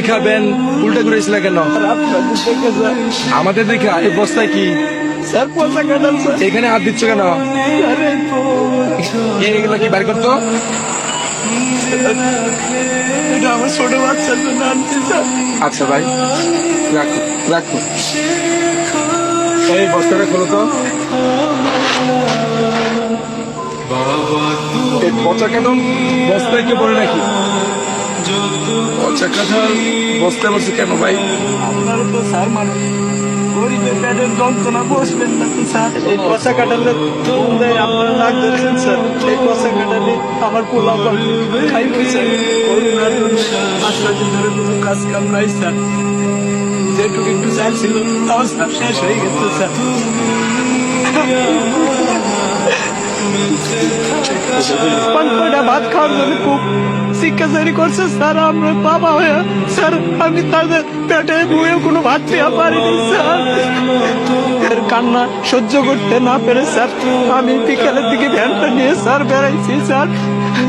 খাবেন উল্টা করেছিল কেন? আমাদের দেখা এই বস্তায় কি স্যার পয়সা কাটাল স্যার। এখানে হাত দিচ্ছ কেন? এগুলো কি বাড়ি করতো? এটা আমার ছোট বাচ্চার জন্য আনছি স্যার। আচ্ছা ভাই, রাখো রাখো। এই বস্তাটা খোলো তো। এই পচা কাঁঠাল বস্তায় কে পড়ে নাকি? পচা কাঁঠাল বস্তায় বসে কেন ভাই? আপনারা তো স্যার মানে গরিবের পেটের যন্ত্রণা বসবেন না তো স্যার। এই পয়সা কাটালে আপনারা নাক ধরেছেন স্যার। এই পয়সা কাটালে আমার পোলা খাইবে স্যার। করোনার জন্য 5 দিন ধরে কোনো কাজ কাম নাই স্যার। যেটুকু একটু চাল ছিল তাও স্যার শেষ হয়ে গেছে স্যার। পাঁচটা ভাত খাওয়ার জন্য খুব শিক্ষাচারি করছে স্যার। আমরা বাবা হয়ে স্যার আমি তাদের পেটে বয়ে কোনো ভাত পেয়ে পারিনি স্যার। এর কান্না সহ্য করতে না পেরে স্যার আমি বিকালের দিকে ভ্যানটা নিয়ে স্যার বেড়াইছি স্যার।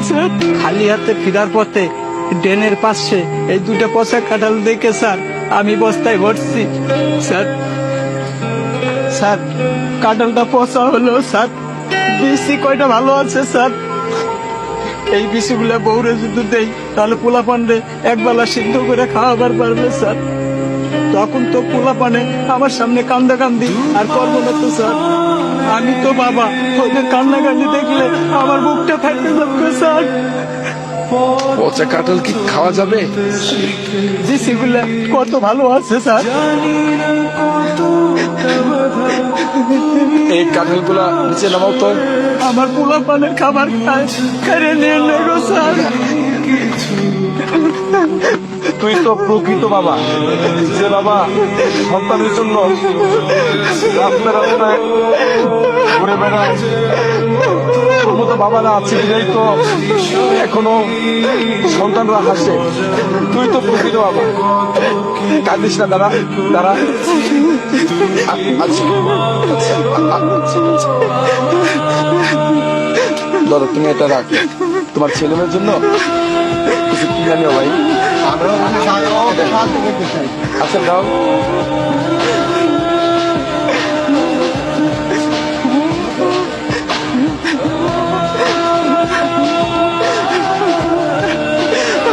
স্যার খালি হাতে ফিরার পথে ড্রেনের পাশে এই দুটো পচা কাঁঠাল দেখে স্যার আমি বস্তায় ভরছি স্যার। স্যার কাঁঠালটা পচা হলো স্যার, বিসি কয়টা ভালো আছে স্যার। এই বিসিগুলা বউরে যদি দেই তাহলে পোলা পান্ডে একবেলা সিদ্ধ করে খাওয়াবার পারবে স্যার। তখন তো পোলা পানে আমার সামনে কান্দা কান্দি আর করবো না তো স্যার। আমি তো বাবা, ওদের কান্না কান্দি দেখলে আমার বুকটা ফাটতে যাবে স্যার। পচা কাঁঠাল কি খাওয়া যাবে? বিসিগুলা কত ভালো আছে স্যার। এই কাঁঠাল গুলা নিচে নামাও তো। আমার পোলা পানের খাবার খায় কেড়ে নিয়ে নেগো স্যার। তুই তো প্রকৃত বাবা, যে বাবা সন্তানের জন্য রাস্তায় রাস্তায় ঘুরে বেড়ায়। তোর মতো বাবারা আছে বিধাই তো এখনো সন্তানরা হাসে। তুই তো প্রকৃত বাবা, কাঁদিস না। দাঁড়া দাঁড়া। ধরো তুমি এটা রাখো, তোমার ছেলে মেয়ের জন্য কিছু কিনে নিও ভাই। আচ্ছা দাও।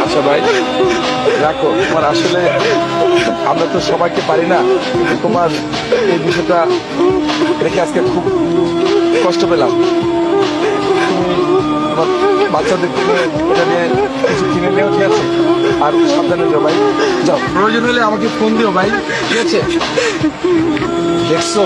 আচ্ছা ভাই রাখো। তোমার আসলে আমরা তো সবাইকে পারি না, তোমার এই বিষয়টা দেখে আজকে খুব কষ্ট পেলাম। তুমি তোমার বাচ্চাদের এটা নিয়ে কিছু কিনে নিও, ঠিক আছে? আর সাবধানে যাও ভাই, যাও। প্রয়োজন হলে আমাকে ফোন দিও ভাই, ঠিক আছে? দেখছো